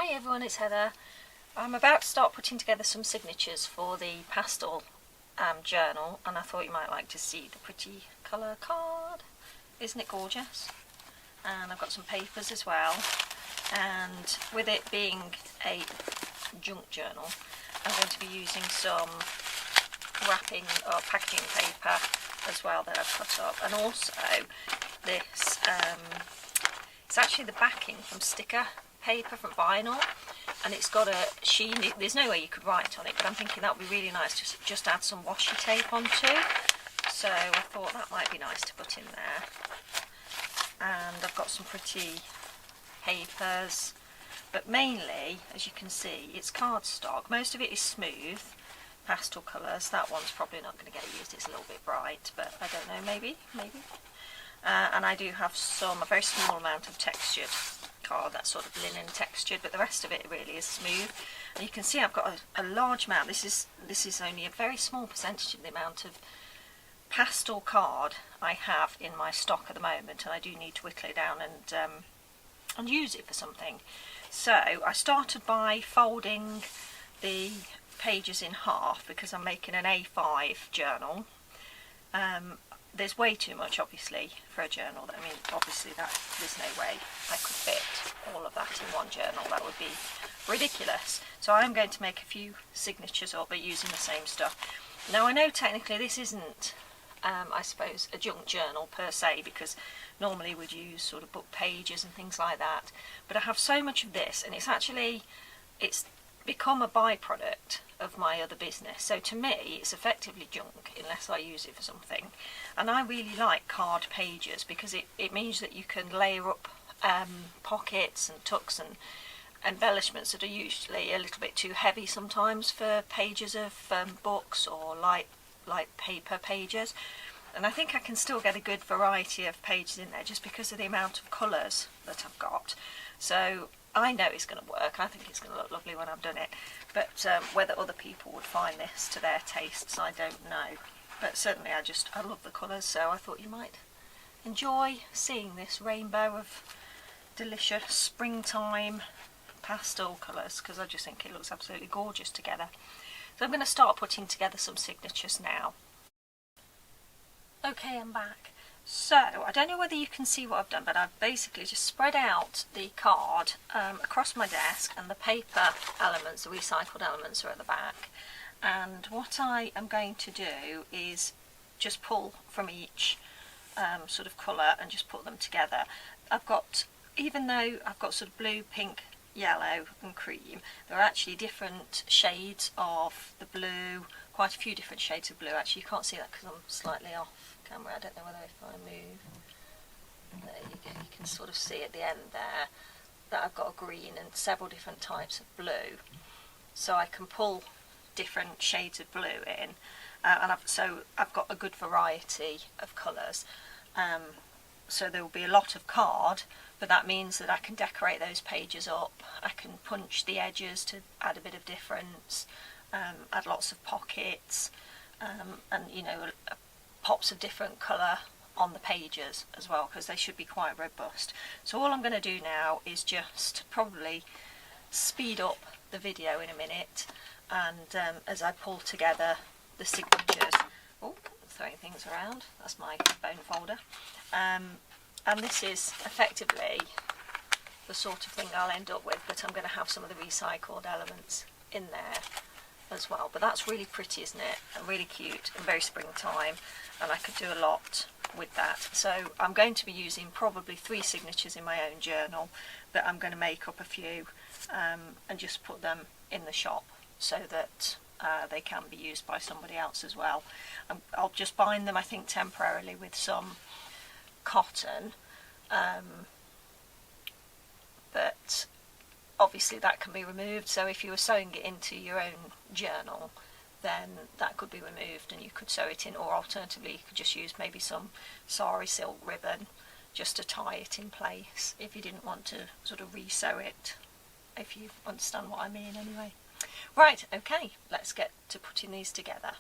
Hi everyone, it's Heather. I'm about to start putting together some signatures for the Pastel journal, and I thought you might like to see the pretty colour card. Isn't it gorgeous? And I've got some papers as well, and with it being a junk journal, I'm going to be using some wrapping or packaging paper as well that I've cut up, and also this it's actually the backing from sticker paper from vinyl, and it's got a sheen. There's no way you could write on it, but I'm thinking that would be really nice to just add some washi tape onto, so I thought that might be nice to put in there. And I've got some pretty papers, but mainly, as you can see, it's cardstock. Most of it is smooth pastel colours. That one's probably not going to get used, it's a little bit bright, but I don't know, maybe. And I do have a very small amount of textured card, that's sort of linen textured, but the rest of it really is smooth. And you can see I've got a large amount. This is only a very small percentage of the amount of pastel card I have in my stock at the moment, and I do need to whittle it down and use it for something. So I started by folding the pages in half because I'm making an A5 journal. There's way too much, obviously, for a journal. I mean, obviously there's no way I could fit all of that in one journal. That would be ridiculous. So I'm going to make a few signatures up, but using the same stuff. Now I know technically this isn't, I suppose, a junk journal per se, because normally we'd use sort of book pages and things like that. But I have so much of this, and it's become a byproduct of my other business, so to me it's effectively junk unless I use it for something. And I really like card pages because it means that you can layer up pockets and tucks and embellishments that are usually a little bit too heavy sometimes for pages of books or light paper pages. And I think I can still get a good variety of pages in there just because of the amount of colours that I've got. So I know it's going to work. I think it's going to look lovely when I've done it, but whether other people would find this to their tastes, I don't know. But certainly I love the colours, so I thought you might enjoy seeing this rainbow of delicious springtime pastel colours, because I just think it looks absolutely gorgeous together. So I'm going to start putting together some signatures now. Okay, I'm back. So, I don't know whether you can see what I've done, but I've basically just spread out the card across my desk, and the paper elements, the recycled elements, are at the back. And what I am going to do is just pull from each sort of colour and just put them together. Even though I've got sort of blue, pink, yellow and cream, there are actually different shades of the blue, quite a few different shades of blue. Actually, you can't see that because I'm slightly off camera. I don't know whether if I move, there you go, you can sort of see at the end there that I've got a green and several different types of blue, so I can pull different shades of blue in, and I've got a good variety of colours. So there will be a lot of card, but that means that I can decorate those pages up. I can punch the edges to add a bit of difference, add lots of pockets, and you know, pops of different colour on the pages as well, because they should be quite robust. So all I'm going to do now is just probably speed up the video in a minute, and as I pull together the signatures. Oh, throwing things around, that's my bone folder. And this is effectively the sort of thing I'll end up with, but I'm going to have some of the recycled elements in there as well. But that's really pretty, isn't it? And really cute and very springtime, and I could do a lot with that. So I'm going to be using probably 3 signatures in my own journal, but I'm going to make up a few and just put them in the shop so that they can be used by somebody else as well. I'll just bind them, I think, temporarily with some cotton, but obviously that can be removed, so if you were sewing it into your own journal, then that could be removed and you could sew it in, or alternatively you could just use maybe some sari silk ribbon just to tie it in place if you didn't want to sort of re-sew it, if you understand what I mean anyway. Right, okay, let's get to putting these together.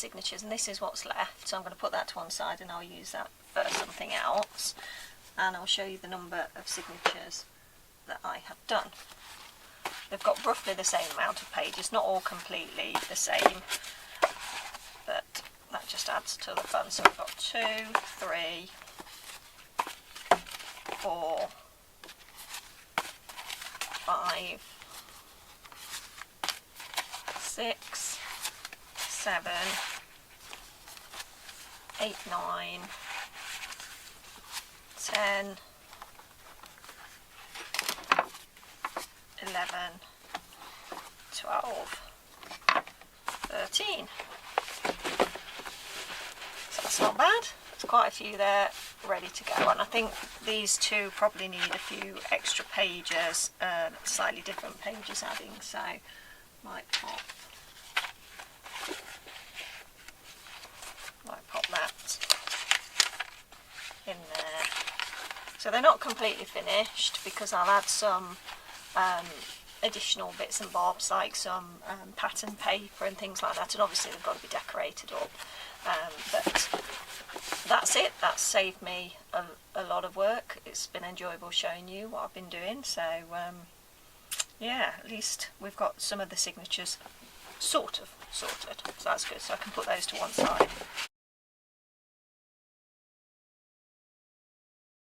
signatures, and this is what's left, so I'm going to put that to one side and I'll use that for something else, and I'll show you the number of signatures that I have done. They've got roughly the same amount of pages, not all completely the same, but that just adds to the fun. So we've got 2, 3, 4, 5, 6, 7, 8, 9, 10, 11, 12, 13. So that's not bad. There's quite a few there ready to go, and I think these two probably need a few extra pages, slightly different pages adding, so might pop that in there. So they're not completely finished because I'll add some additional bits and bobs, like some pattern paper and things like that, and obviously they've got to be decorated up, but that's it. That's saved me a lot of work. It's been enjoyable showing you what I've been doing, so yeah, at least we've got some of the signatures sort of sorted, so that's good, so I can put those to one side.